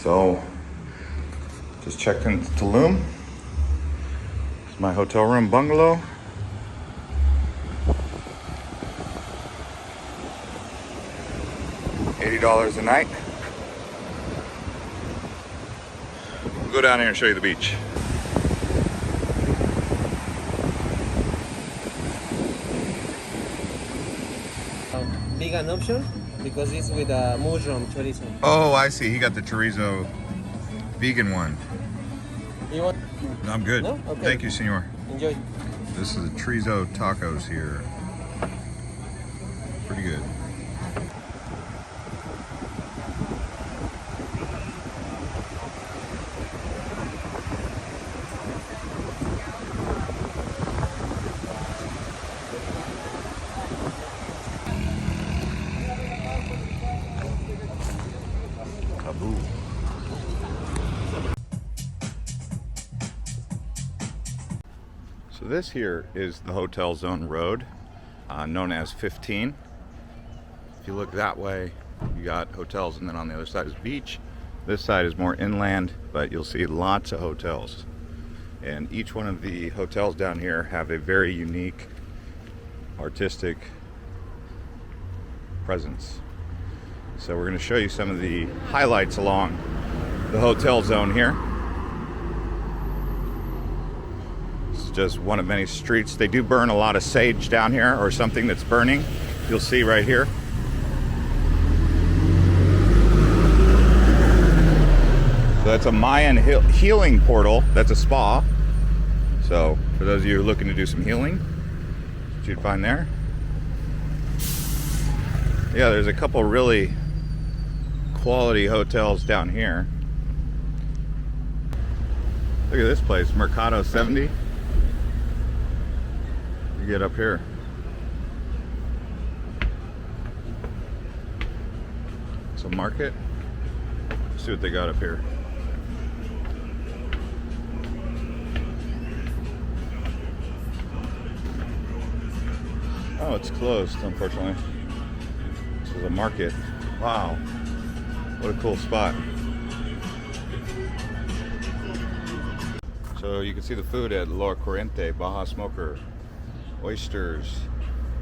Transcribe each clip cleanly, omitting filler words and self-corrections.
So, just checked into Tulum. It's my hotel room bungalow. $80 a night. We'll go down here and show you the beach. Vegan option because it's with a mushroom chorizo. Oh, I see. He got the chorizo vegan one. You want? No, I'm good. No? Okay. Thank you, senor. Enjoy. This is the chorizo tacos here. Pretty good. So this here is the Hotel Zone Road, known as 15. If you look that way, you got hotels, and then on the other side is beach. This side is more inland, but you'll see lots of hotels. And each one of the hotels down here have a very unique artistic presence. So we're going to show you some of the highlights along the Hotel Zone here. Just one of many streets. They do burn a lot of sage down here, or something that's burning. You'll see right here. So that's a Mayan healing portal. That's a spa. So for those of you who are looking to do some healing, what you'd find there. Yeah, there's a couple really quality hotels down here. Look at this place, Mercado 70. You get up here. It's a market. Let's see what they got up here. Oh, it's closed, unfortunately. This is a market. Wow. What a cool spot. So you can see the food at La Corriente, Baja Smoker. Oysters,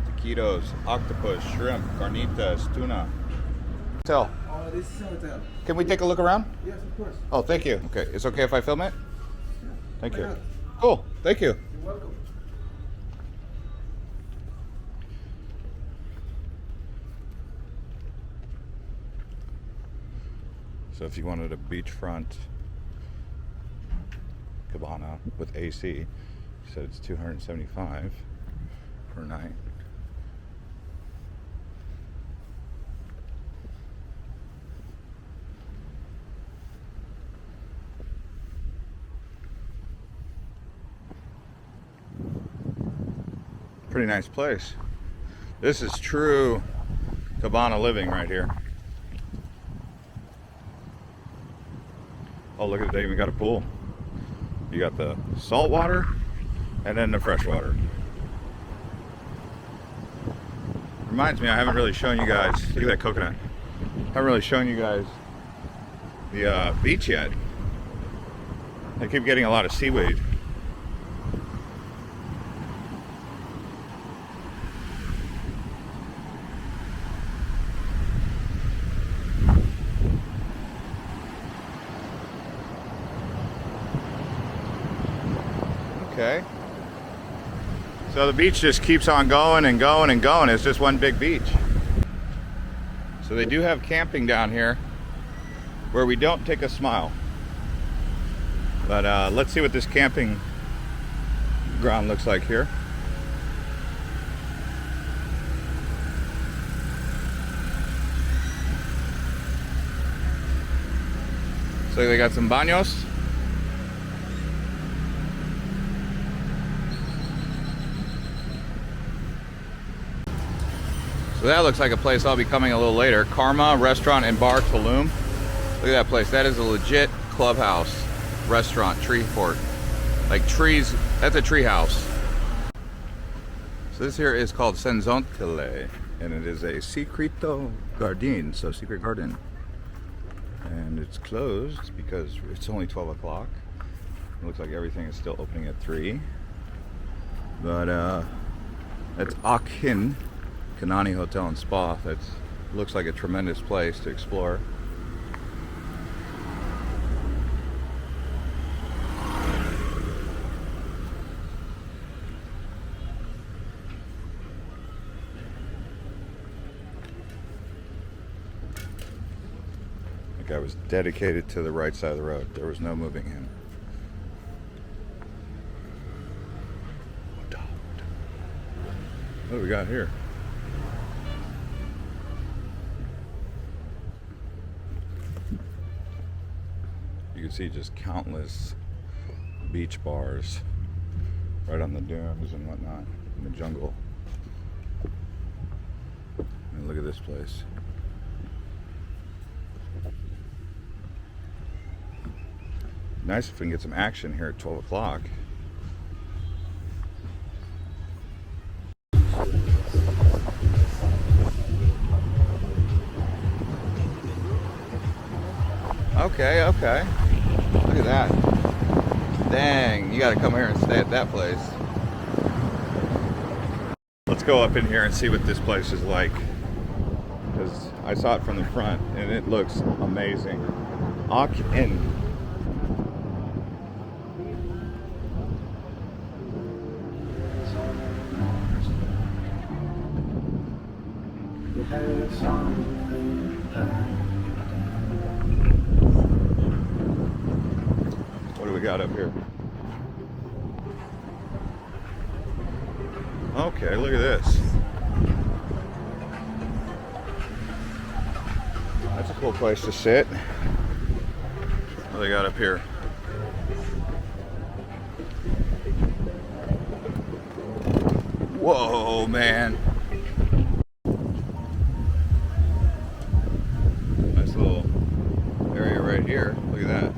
taquitos, octopus, shrimp, carnitas, tuna. Hotel. Oh, this is a hotel. Can we take a look around? Yes, of course. Oh, thank you. Okay, it's okay if I film it? Yeah. Thank Why you. not? Cool, thank you. You're welcome. So if you wanted a beachfront cabana with AC, you said it's $275 per night. Pretty nice place. This is true cabana living right here. Oh, look at it, they even got a pool. You got the salt water and then the fresh water. Reminds me, I haven't really shown you guys, look at that coconut. I haven't really shown you guys the beach yet. I keep getting a lot of seaweed. Okay. So the beach just keeps on going and going and going. It's just one big beach. So they do have camping down here where we don't take a smile. But let's see what this camping ground looks like here. So they got some baños. So that looks like a place I'll be coming a little later. Karma Restaurant and Bar Tulum. Look at that place. That is a legit clubhouse, restaurant, tree fort. Like trees, that's a tree house. So this here is called Cenotes, and it is a secreto garden, so secret garden. And it's closed because it's only 12 o'clock. It looks like everything is still opening at 3. But that's Akhin Kanani Hotel and Spa. That looks like a tremendous place to explore. I was dedicated to the right side of the road. There was no moving him. What do we got here? You can see just countless beach bars right on the dunes and whatnot in the jungle. And look at this place. Nice if we can get some action here at 12 o'clock. Okay, okay. Look at that. Dang, you gotta come here and stay at that place. Let's go up in here and see what this place is like. Because I saw it from the front and it looks amazing. Akhin. What do we got up here? Okay, look at this. That's a cool place to sit. What do they got up here? Whoa, man. Nice little area right here. Look at that.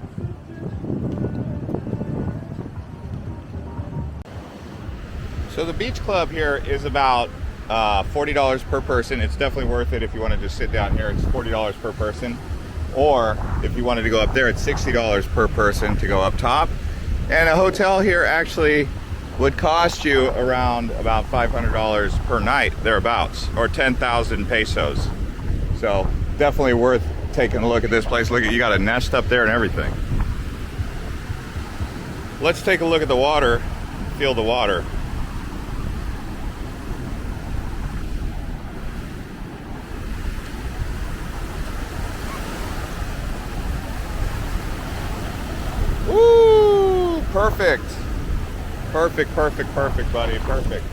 So the beach club here is about $40 per person. It's definitely worth it if you want to just sit down here. It's $40 per person. Or if you wanted to go up there, it's $60 per person to go up top. And a hotel here actually would cost you around about $500 per night, thereabouts, or 10,000 pesos. So definitely worth taking a look at this place. Look at, you got a nest up there and everything. Let's take a look at the water, feel the water. Woo! Perfect. Perfect, perfect, perfect, buddy. Perfect.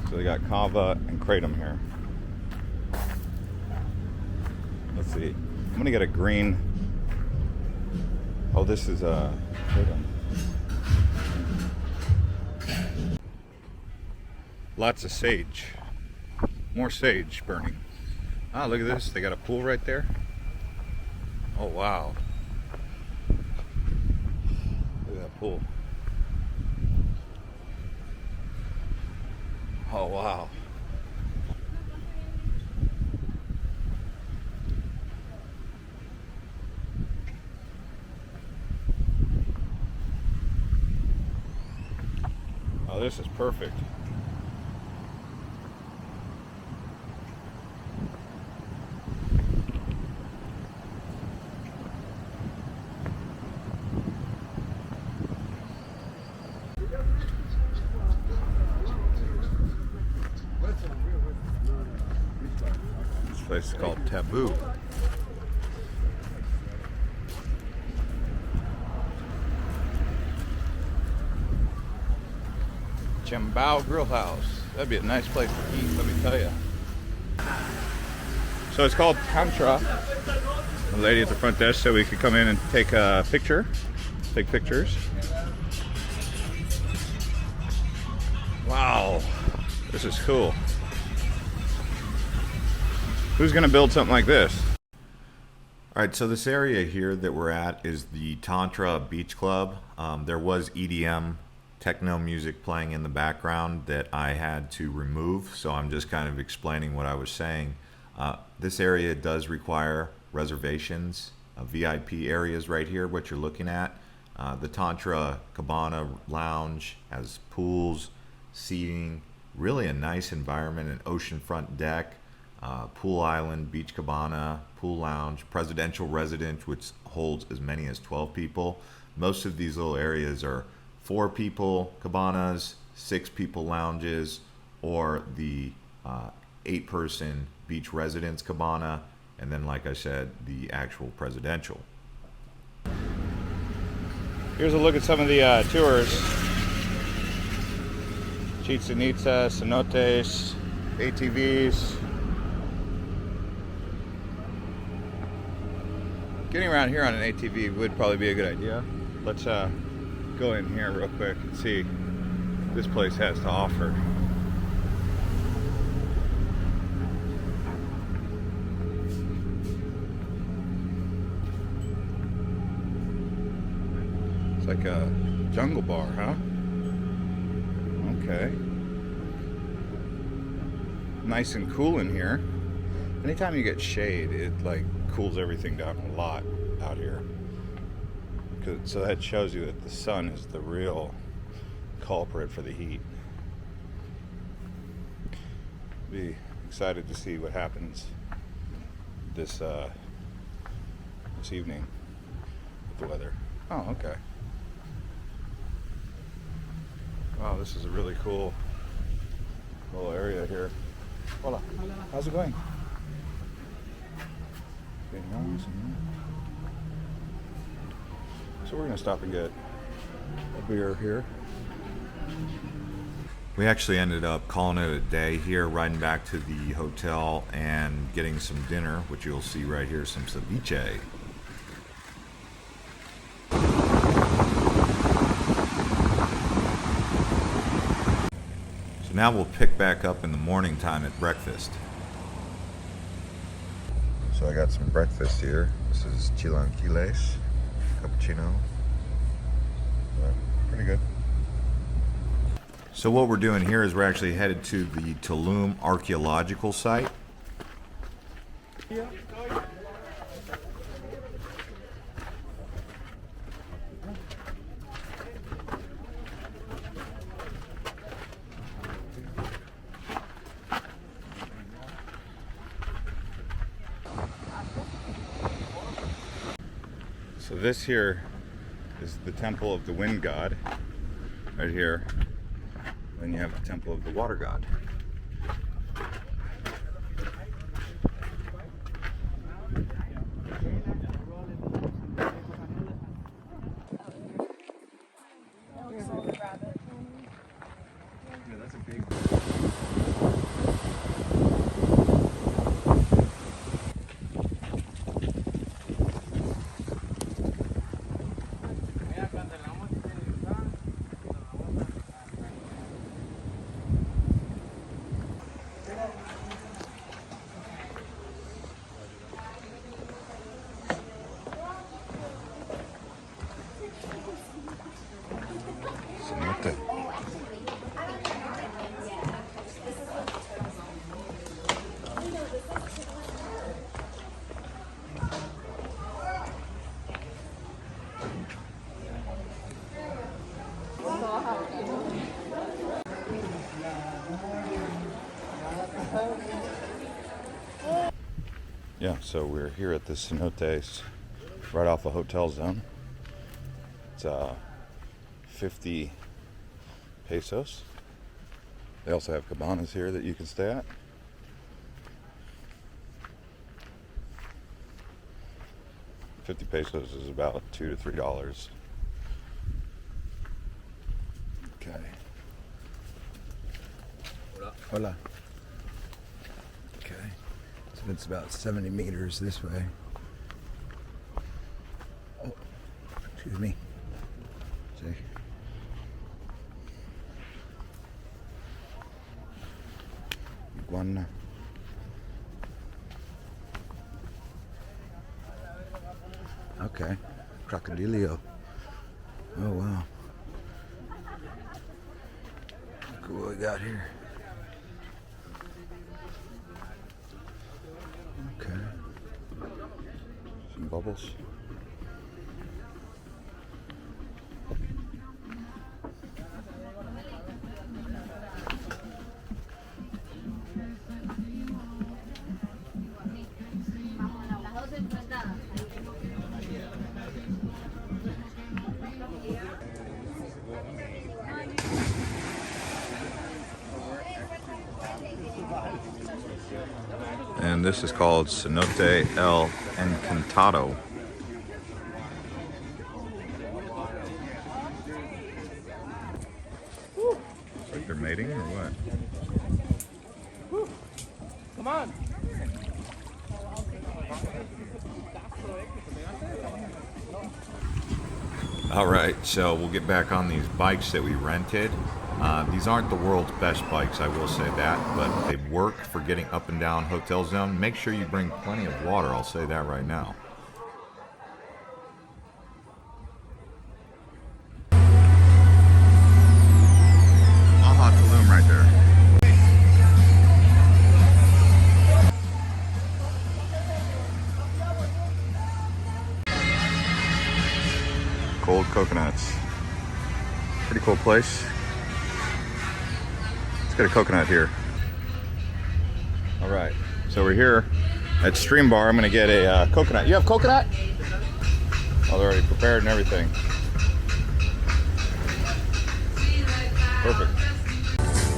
So they got kava and kratom here. Let's see. I'm gonna get a green. Oh, this is kratom. Lots of sage. More sage burning. Ah, look at this. They got a pool right there. Oh, wow. Look at that pool. Oh, wow. Oh, this is perfect. This place is called Taboo. Chambao Grill House. That'd be a nice place to eat, let me tell you. So it's called Tantra. The lady at the front desk said we could come in and take a picture. Take pictures. Wow, this is cool. Who's gonna build something like this? All right, so this area here that we're at is the Tantra Beach Club. There was EDM techno music playing in the background that I had to remove, so I'm just kind of explaining what I was saying. This area does require reservations, VIP areas right here, what you're looking at. The Tantra Cabana Lounge has pools, seating, really a nice environment, an oceanfront deck, pool island, beach cabana, pool lounge, presidential residence, which holds as many as 12 people. Most of these little areas are 4 people cabanas, 6 people lounges, or the 8-person beach residence cabana, and then, like I said, the actual presidential. Here's a look at some of the tours. Chichen Itza, cenotes, ATVs. Getting around here on an ATV would probably be a good idea. Let's go in here real quick and see what this place has to offer. It's like a jungle bar, huh? Okay. Nice and cool in here. Anytime you get shade, it like cools everything down a lot out here. So that shows you that the sun is the real culprit for the heat. Be excited to see what happens this evening with the weather. Oh, okay. Wow, this is a really cool little area here. Hola. How's it going? So we're gonna stop and get a beer here. We actually ended up calling it a day here, riding back to the hotel and getting some dinner, which you'll see right here, some ceviche. So now we'll pick back up in the morning time at breakfast. So I got some breakfast here. This is chilaquiles, cappuccino. Pretty good. So what we're doing here is we're actually headed to the Tulum Archeological site. So this here is the temple of the wind god, right here. Then you have the temple of the water god. Cenote. Yeah, so we're here at the cenotes, right off a hotel zone. It's 50 pesos. They also have cabanas here that you can stay at. $50 is about $2 to $3. Okay. Hola. Okay. So it's about 70 meters this way. Oh, excuse me. See? Iguana. Okay. Crocodilio. Oh, wow. Look what we got here. Okay. Some bubbles. And this is called Cenote El Encantado. It's like they're mating or what? Come on. All right, so we'll get back on these bikes that we rented. These aren't the world's best bikes, I will say that, but they work for getting up and down Hotel Zone. Make sure you bring plenty of water, I'll say that right now. Aha, Tulum right there. Cold coconuts. Pretty cool place. Let's get a coconut here. All right, so we're here at Stream Bar. I'm gonna get a coconut. You have coconut? Oh, they're already prepared and everything. Perfect.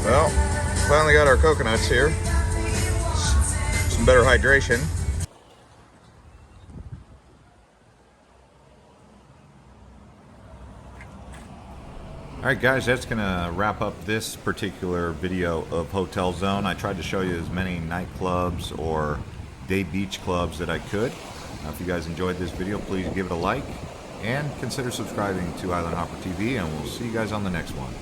Well, finally got our coconuts here. Some better hydration. Alright guys, that's going to wrap up this particular video of Hotel Zone. I tried to show you as many nightclubs or day beach clubs that I could. If you guys enjoyed this video, please give it a like and consider subscribing to Island Hopper TV, and we'll see you guys on the next one.